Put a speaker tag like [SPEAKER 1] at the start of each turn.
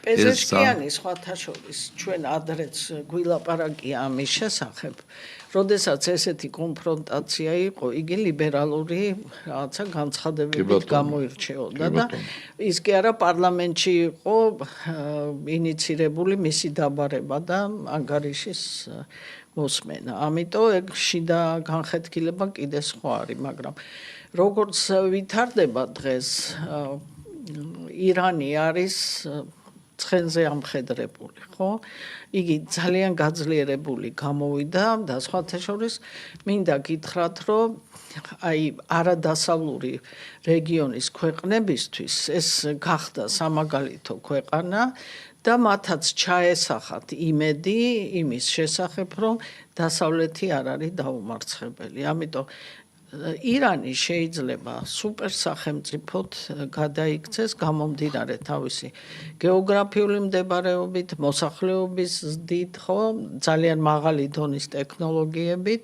[SPEAKER 1] პეზეშკიანი სხვათა შორის ჩვენ ადრეც გვილაპარაკია ამის შესახებ, როდესაც ესეთი კონფრონტაცია იყო, იგი ლიბერალური რაღაცა განცხადებებით გამოირჩეოდა და ის კი არა პარლამენტში იყო ინიცირებული მისი დაბარება და ანგარიშის მოსმენა. ამიტომ ეგ შიდა განხეთქილება კიდე სხვა არის, მაგრამ როგორც ვითარდება დღეს ირანი არის ცხენზე ამხედრებული, ხო? იგი ძალიან გაძლიერებული გამოვიდა და სხვათა შორის მინდა გითხრათ, რომ აი არადასავლური რეგიონის ქვეყნებისთვის ეს გახდა სამაგალითო ქვეყანა და მათაც ჩაესახათ იმედი იმის შესახებ, რომ დასავლეთი არ არის დაუმარცხებელი. ამიტომ ირანი შეიძლება სუპერ სახელმწიფოდ გადაიქცეს გამომდინარე თავისი გეოგრაფიული მდებარეობით, მოსახლეობის ზრდით, ხო, ძალიან მაღალი დონის ტექნოლოგიებით.